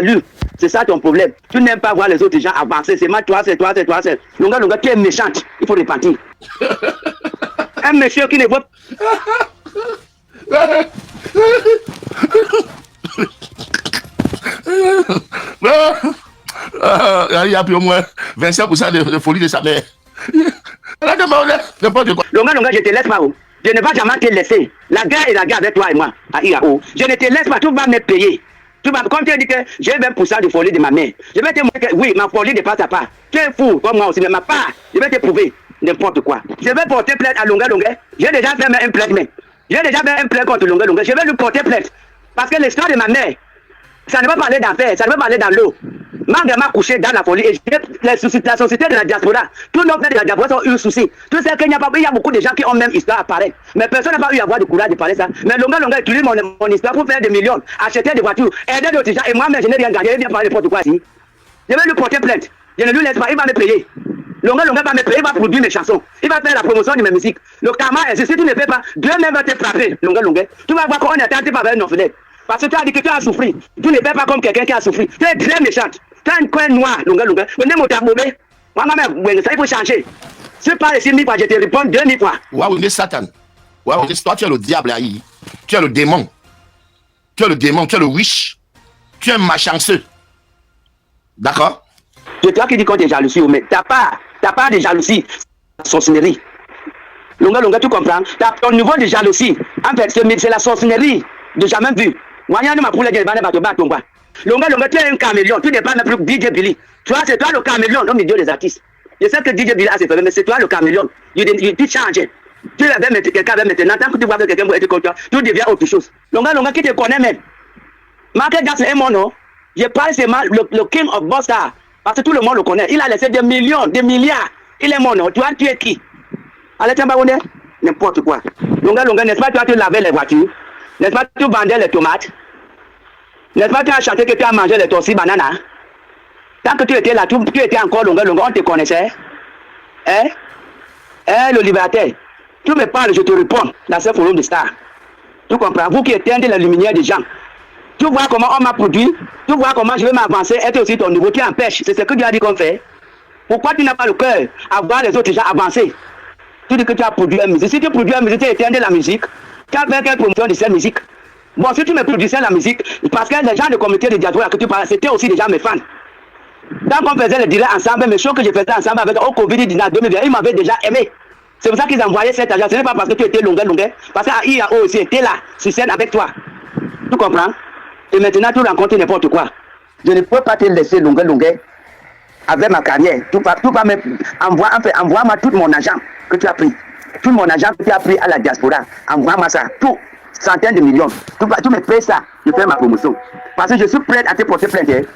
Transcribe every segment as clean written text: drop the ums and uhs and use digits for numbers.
salut. C'est ça ton problème. Tu n'aimes pas voir les autres gens avancer. C'est moi, toi, c'est toi, c'est toi, c'est. Longa, tu es méchante. Il faut repentir. Un monsieur qui ne voit il y a plus au moins 25% de folie de sa mère. Longa, je te laisse pas. Je ne vais jamais te laisser. La guerre est la guerre avec toi et moi à IAO. Je ne te laisse pas, tu vas me payer. Tu vas, comme tu as dit que j'ai 20% de folie de ma mère. Je vais te montrer que oui, ma folie ne passe pas. Tu es fou, comme moi aussi, mais ma part, je vais te prouver n'importe quoi. Je vais porter plainte à Longa. J'ai déjà fait un plainte, mais j'ai déjà fait un plainte contre Longa. Je vais lui porter plainte. Parce que l'histoire de ma mère, ça ne va pas aller d'affaires, ça ne va pas aller dans l'eau. Ma mère m'a couché dans la folie et la société de la diaspora, tous nos frères de la diaspora ont eu un souci. Tu sais qu'il n'y a pas, il y a beaucoup de gens qui ont même histoire à parler. Mais personne n'a pas eu à avoir le courage de parler ça. Mais Longa utilise mon histoire pour faire des millions, acheter des voitures, aider d'autres gens. Et moi-même, je n'ai rien gagné, je viens parler n'importe quoi ici. Je vais lui porter plainte. Je ne lui laisse pas, il va me payer. Longa va me payer, il va produire mes chansons. Il va faire la promotion de mes musiques. Le karma est, si tu ne fais pas, Dieu même va te frapper, Longa. Tu vas voir qu'on est attentif avec nos fenêtres. Parce que tu as dit que tu as souffert. Tu ne fais pas comme quelqu'un qui a souffert. Tu es très méchante. Tu as une coin noire, Longa. Venez mon taboué. Moi-même, ça il faut changer. Si pas les 6 000 fois, je te réponds 2 000 fois. Waouh, il est Satan. Waouh, toi, tu es le diable, Aïe. Tu es le démon. Tu es le démon, tu es le wish. Tu es un malchanceux. D'accord? C'est toi qui dis qu'on est jalousie, mais t'as pas de jalousie, sorcellerie. Longa, tu comprends? Ton niveau de jalousie, en fait, c'est la sorcellerie de jamais vu. Longa, tu es un caméléon, tu n'es pas même plus DJ Billy. Tu vois, c'est toi le caméléon, au milieu des artistes. Je sais que DJ Billy a ses problèmes, mais c'est toi le caméléon. Tu changes. Tu vas mettre quelqu'un avec maintenant, tant que tu vois quelqu'un pour être content, tu deviens autre chose. Longa, qui te connaît même. Michael Jackson est mon nom. Je parle seulement le king of Bosta. Parce que tout le monde le connaît. Il a laissé des millions, des milliards. Il est mon nom. Tu vois, tu es qui? Allez, tiens, Baoune, n'importe quoi. Longa, n'est-ce pas, toi, tu lavais les voitures? N'est-ce pas, tu vendais les tomates? N'est-ce pas, tu as chanté que tu as mangé les torsilles bananes? Tant que tu étais là, tu étais encore Longa, on te connaissait. Hein? Le libérateur. Tu me parles, je te réponds dans ce forum de stars. Tu comprends? Vous qui éteignez la lumière des gens. Tu vois comment on m'a produit, tu vois comment je vais m'avancer, être aussi ton niveau, tu empêches, c'est ce que Dieu a dit qu'on fait. Pourquoi tu n'as pas le cœur à voir les autres gens avancer? Tu dis que tu as produit la musique. Si tu produis la musique, tu éteins de la musique, tu as fait quelle promotion de cette musique? Bon, si tu me produisais la musique, parce que les gens de comité de diaspora que tu parlais, c'était aussi déjà mes fans. Tant qu'on faisait le direct ensemble, mes shows que je faisais ensemble avec au Covid-19 2020, ils m'avaient déjà aimé. C'est pour ça qu'ils envoyaient cet argent. Ce n'est pas parce que tu étais Longa, parce qu'IAO aussi était là, sur scène avec toi. Tu comprends? Et maintenant, tu rencontres n'importe quoi. Je ne peux pas te laisser Longa avec ma carrière. Tu vas me envoie-moi tout mon argent que tu as pris. Tout mon argent que tu as pris à la diaspora. Envoie-moi ça. Tout. Centaines de millions. Tu me payes ça. Je fais ma promotion. Parce que je suis prêt à te porter plainte.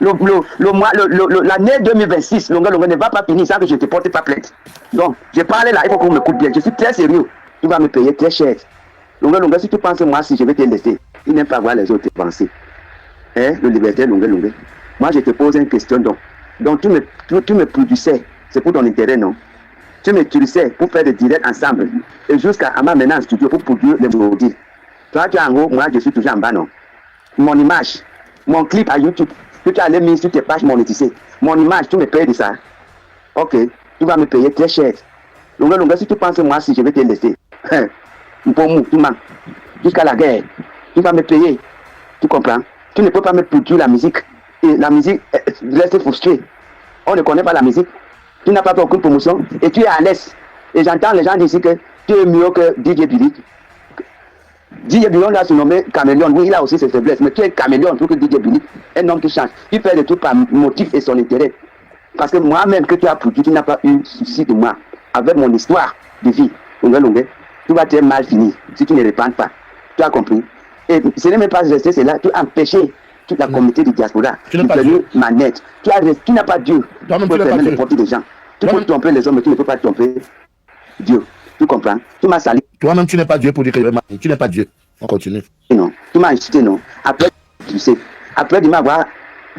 L'année 2026, Longa ne va pas finir sans que je ne te porte pas plainte. Donc, je parle là, il faut qu'on me coupe bien. Je suis très sérieux. Tu vas me payer très cher. Longa, si tu penses moi, si je vais te laisser, il n'aime pas voir les autres penser. Hein, le liberté, Longa. Moi, je te pose une question, donc tu me produisais, c'est pour ton intérêt, non? Tu m'utilisais pour faire des directs ensemble. Et jusqu'à m'amener en studio pour produire les mélodies. Toi, tu es en haut, moi, je suis toujours en bas, non? Mon image, mon clip à YouTube, tu as allé mis sur tes pages monétisées. Mon image, tu me payes de ça. Ok, tu vas me payer très cher. Longa, si tu penses moi, si je vais te laisser. Pour moi, tu mens. Jusqu'à la guerre, tu vas me payer. Tu comprends? Tu ne peux pas me produire la musique. Et la musique reste frustrée. On ne connaît pas la musique. Tu n'as pas fait aucune promotion. Et tu es à l'aise. Et j'entends les gens dire que tu es mieux que DJ Billy. DJ Billy, on l'a surnommé caméléon. Oui, il a aussi ses faiblesses. Mais tu es caméléon plus que DJ Billy. Un homme qui change. Tu fais des trucs par motif et son intérêt. Parce que moi-même que tu as produit, tu n'as pas eu souci de moi. Avec mon histoire de vie. Tu vas très mal finir si tu ne répands pas. Tu as compris? Et ce n'est même pas resté cela, tu as empêché toute la communauté de diaspora de tenir manette. Tu n'as pas Dieu. Tu peux fermer les portes des gens. Tu peux tromper les hommes, mais tu ne peux pas tromper Dieu. Tu comprends? Tu m'as sali. Toi-même, tu n'es pas Dieu pour dire que tu n'es pas Dieu. On continue. Non, tu m'as insulté, non. Après, tu sais, après de m'avoir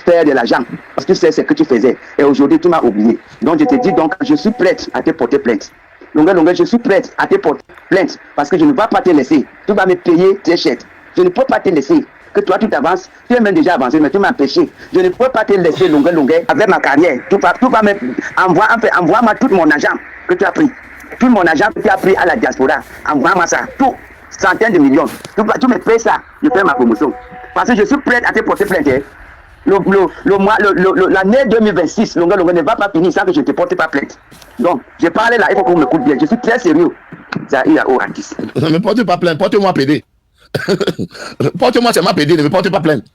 fait de l'argent, parce que tu sais ce que tu faisais. Et aujourd'hui, tu m'as oublié. Donc, je te dis, donc, je suis prête à te porter plainte. Longa, je suis prête à te porter plainte parce que je ne vais pas te laisser. Tu vas me payer très cher. Je ne peux pas te laisser. que toi tu t'avances, tu es même déjà avancé, mais tu m'as empêché. Je ne peux pas te laisser longueur avec ma carrière. Tu vas me envoie-moi tout mon argent que tu as pris. Tout mon argent que tu as pris à la diaspora. Envoie-moi ça. Tout. Centaines de millions. Tu me payes ça. Je fais ma promotion. Parce que je suis prêt à te porter plainte. L'année 2026, longueur ne va pas finir sans que je ne te porte pas plainte. Donc, j'ai parlé là, il faut qu'on me écoute bien. Je suis très sérieux. Ça, il y a au artiste. Ne me porte pas plainte, porte-moi PD. Porte-moi seulement PD, ne me porte pas plainte.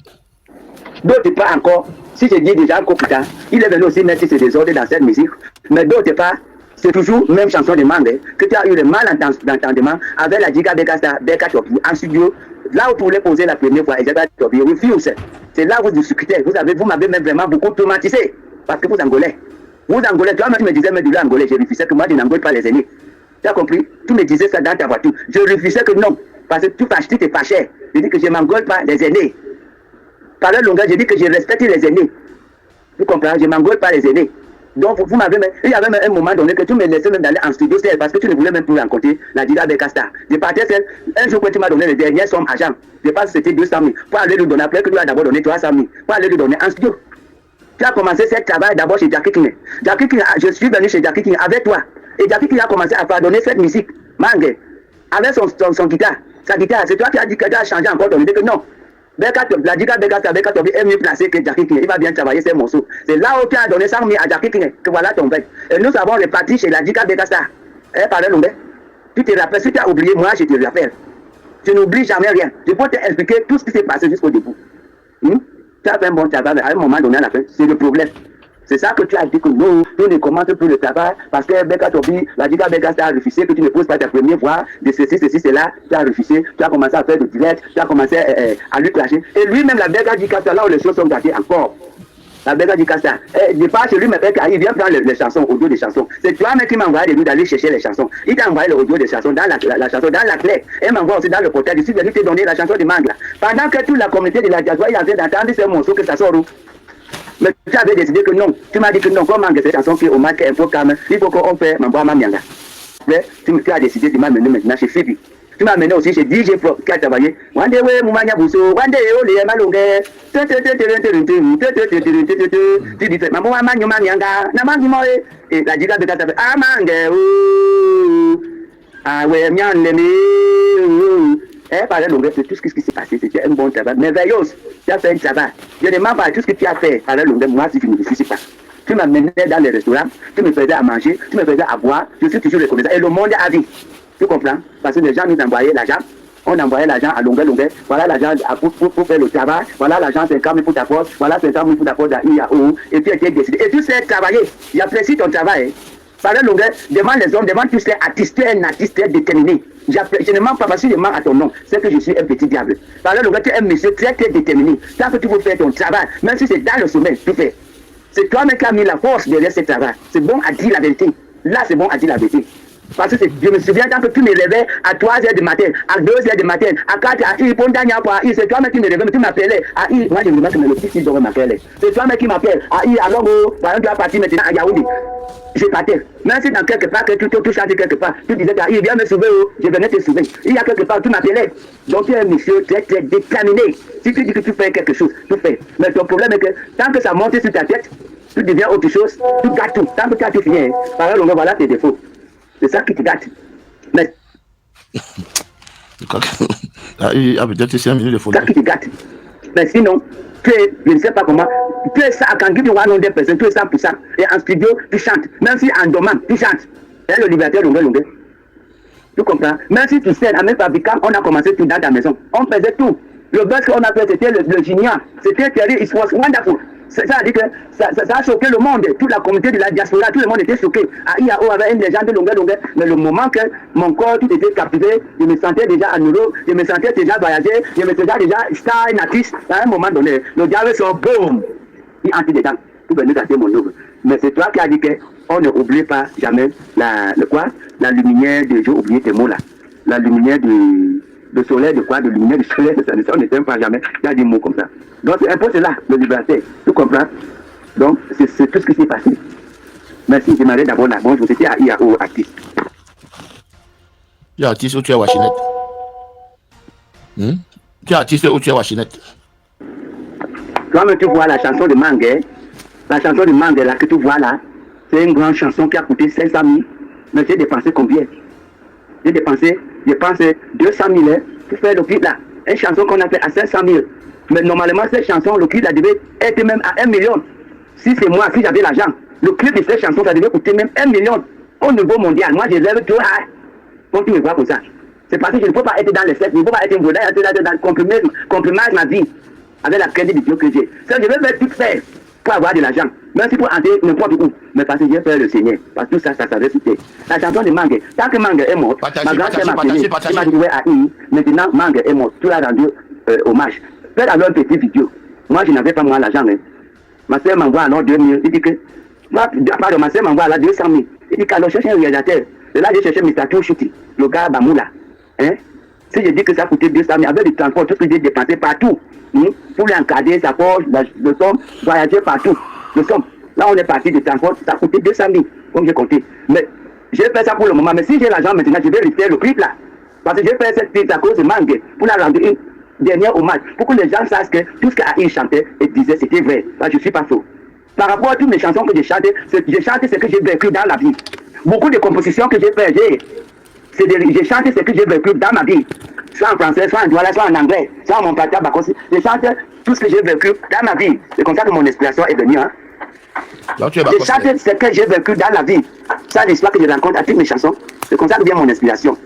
D'autre part encore, si je dis déjà encore plus tard, il est venu aussi mettre ses désordres dans cette musique. Mais d'autre part, c'est toujours même chanson de Mangue que tu as eu le mal d'entendement avec la Giga Beka Topi en studio. Là où tu voulais poser la première fois, Giga Topi refuse. C'est là où vous discutez. Vous m'avez même vraiment beaucoup traumatisé. Parce que vous Angolais. Vous Angolais, toi-même tu me disais, mais du Angolais, je refusais que moi je n'engole pas les aînés. Tu as compris? Tu me disais ça dans ta voiture. Je refusais que non. Parce que tu t'es pas cher. Je dis que je n'engole pas les aînés. Par le longueur, je dis que je respecte les aînés. Vous comprenez? Je n'engole pas les aînés. Donc, vous m'avez même... Il y avait même un moment donné que tu me laissais même d'aller en studio seul parce que tu ne voulais même plus rencontrer la Giga Bekasta. Je partais seul. Un jour que tu m'as donné les dernières sommes argent, je pense que c'était 200 000. Pour aller lui donner, après que tu as d'abord donné 300 000. Pour aller lui donner en studio. Tu as commencé ce travail d'abord chez Jackie King. Jackie King, je suis venu chez Jackie King avec toi. Et Jackie King a commencé à faire donner cette musique. Mangue. Avec son guitare. Sa guitare, c'est toi qui as dit que tu as changé encore ton idée que non. La Giga Bekasta est mieux placé que Jackie King. Il va bien travailler ses morceaux. C'est là où tu as donné 100 000 à Jackie King que voilà ton bec. Et nous avons réparti chez la Giga Bekasta. Pardon, tu te rappelles, si tu as oublié, moi je te rappelle. Je n'oublie jamais rien. Je peux t'expliquer tout ce qui s'est passé jusqu'au début. Tu as fait un bon travail, mais à un moment donné à la fin, c'est le problème. C'est ça que tu as dit que nous ne commençons plus le travail parce que Beka Tobi, la Giga Bekasta a refusé que tu ne poses pas ta première voix de ceci, cela. Tu as refusé, tu as commencé à faire des directs, tu as commencé à lui clasher. Et lui-même, la Beka Bekasta, là où les choses sont gâtées encore. La Beka Bekasta, je parle chez lui, mais il vient prendre les chansons, audio des chansons. C'est toi-même qui m'a envoyé de lui d'aller chercher les chansons. Il t'a envoyé l'audio des chansons dans la chanson, dans la clé. Et m'envoie aussi dans le portail. Je suis venu te donner la chanson de Mangla. Pendant que toute la communauté de la diaspora est en train d'entendre ces morceaux que ça sort où. Mais tu avais décidé que non. Tu m'as dit que non, comme Mangue, cette chanson qui est au marque un peu calme, il faut qu'on fait Mamboa Mamianga. Mais tu as décidé de m'amener maintenant chez Phoebe. Tu m'as amené aussi chez DJ Pro qui a travaillé. One day, Moumania Bousso, one day, Olé Malongue. Tu dis, Mamboa Mamianga, Namangi Moe. Et la Giga Bekasta fait, ah Mangue, ah ouais, Mian Lemi. Par exemple, c'est tout ce qui s'est passé, c'était un bon travail. Merveilleux, tu as fait un travail. Je demande pas tout ce que tu as fait. Par exemple, moi, si je ne réfléchis pas. Tu m'amenais dans les restaurants, tu me faisais à manger, tu me faisais à boire, je suis toujours reconnaissant. Et le monde a vu. Tu comprends? Parce que les gens nous envoyaient l'argent. On envoyait l'argent à longueur. Voilà l'argent pour faire le travail. Voilà l'argent 50 000 pour ta poste. Voilà 50 000 pour ta poste à IAO. Et tu étais décidé. Et tu sais travailler. J'apprécie ton travail. Par le longueur, devant les hommes, devant tous les artistes, tu es un artiste très déterminé. Je ne mens pas parce que je mens à ton nom. C'est que je suis un petit diable. Par le longueur, tu es un monsieur très très déterminé. Tant que tu veux faire ton travail, même si c'est dans le sommet, tu fais. C'est toi-même qui as mis la force derrière ce travail. C'est bon à dire la vérité. Là, c'est bon à dire la vérité. Parce que je me souviens quand tu me réveillais à 3h du matin, à 2h du matin, à 4h, à I, c'est toi-même qui me réveillais, tu m'appelais à I. Moi, je me demande que le petit fils m'appelle. C'est toi-même qui m'appelle à I, alors, par exemple, tu vas partir maintenant à Yaoundé. Je partais. Même si dans quelque part, que tu chantes quelque part, tu disais que I, viens me sauver, je venais te sauver. Il y a quelque part, tu m'appelais. Donc, tu es un monsieur très, très déterminé. Si tu dis que tu fais quelque chose, tu fais. Mais ton problème est que tant que ça monte sur ta tête, tu deviens autre chose, tu gâtes tout. Tant que tu as tout fini, par exemple, voilà tes défauts. C'est ça qui te gâte. Mais. Peut-être c'est un minute de folie. C'est ça qui te gâte. Mais sinon, tu es, je ne sais pas comment, tu es ça, quand tu vois un des personnes, tu es 100%. Et en studio, tu chantes. Même si en domaine, tu chantes. Et le libérateur, longueur. Tu comprends? Même si tu sais, en même fabricant, on a commencé tout dans ta maison. On faisait tout. Le buzz qu'on a fait, c'était le génial. C'était terrible. It was wonderful. Ça a dit que ça a choqué le monde, toute la communauté de la diaspora, tout le monde était choqué. À IAO avec une légende de longueur. Mais le moment que mon corps tout était captivé, je me sentais déjà à nouveau, je me sentais déjà voyager, je me sentais déjà star, un artiste. À un moment donné, le diable sort, boum, il entre dedans. Tout venait gâter mon œuvre. Mais c'est toi qui as dit qu'on ne oublie pas jamais la lumière de, j'ai oublié tes mots là, la lumière de soleil, de lumière du soleil, on ne t'aime pas jamais. Il y a des mots comme ça. Donc c'est un peu cela, le libérateur. Tu comprends? Donc c'est tout ce qui s'est passé. Merci, je m'arrête d'abord là. Bonjour, c'était à IAO artiste. Il y a artiste où tu es Washington. Tu es artiste ou tu es Wachinette? Toi-même, tu vois la chanson de Mangue. La chanson de Mangue, là, que tu vois là, c'est une grande chanson qui a coûté 500 000. Mais j'ai dépensé combien? J'ai dépensé, je pense, 200 000 pour faire le clip là. Une chanson qu'on a fait à 500 000. Mais normalement, cette chanson, le clip là devait être même à 1 million. Si c'est moi, si j'avais l'argent, le clip de cette chanson, ça devait coûter même 1 million au niveau mondial. Moi, je lève tout high. Quand tu me vois comme ça. C'est parce que je ne peux pas être dans les fêtes, je ne peux pas être un voleur, être dans le compromettre ma vie avec la crédit de Dieu que j'ai. Ça, je vais faire tout faire pour avoir de l'argent. Même si pour entrer n'importe où. Mais parce que j'ai fait le Seigneur. Parce que tout ça, ça savait coûter. La chanson de Mangue, tant que Mangue est morte, ma grand-sœur m'a appelé, il m'a joué à I. Maintenant, Mangue est morte. Tu l'as rendu hommage. Faites alors une petite vidéo. Moi, je n'avais pas moi l'argent. Hein. Ma soeur m'envoie alors 2 000. Il dit que, pardon, ma soeur m'envoie alors 200 000. Il dit qu'alors, cherche un réalisateur. Et là, j'ai cherché Mr. Touchouti, le gars Bamoula. Hein? Si je dis que ça coûtait 200 000, avec le transport, tout ce que j'ai dépensé partout, pour l'encadrer, sa poche, le somme, voyager partout, le somme. Là, on est parti du transport, ça coûtait 200 000, comme j'ai compté. Mais j'ai fait ça pour le moment. Mais si j'ai l'argent maintenant, je vais refaire le clip là. Parce que j'ai fait cette clip à cause de Mangue, pour la rendre une dernière hommage, pour que les gens sachent que tout ce qu'Aïe chantait et disait, c'était vrai. Là, je ne suis pas faux. Par rapport à toutes les chansons que j'ai chantées, ce que j'ai vécu dans la vie. Beaucoup de compositions que j'ai faites, j'ai chanté ce que j'ai vécu dans ma vie. Soit en français, soit en douala, soit en anglais, soit en mon pata bakosi. J'ai chanté tout ce que j'ai vécu dans ma vie. C'est comme ça que mon inspiration est venue. Hein. J'ai chanté ce que j'ai vécu dans la vie. Ça, l'histoire que je raconte à toutes mes chansons. C'est comme ça que vient mon inspiration.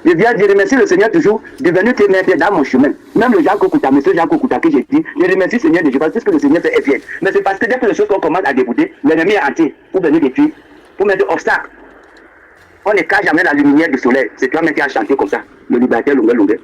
Je remercie le Seigneur toujours de venir te mettre dans mon chemin. Même le Jacques Okuta, monsieur Jacques Okuta que j'ai dit, je remercie le Seigneur de Dieu parce que ce que le Seigneur fait est bien. Mais c'est parce que dès que les choses qu'on commence à dégoûter, l'ennemi est entier pour venir détruire, pour mettre obstacle. On ne cache jamais la lumière du soleil. C'est toi-même qui as chanté comme ça. Le libertaire, longue.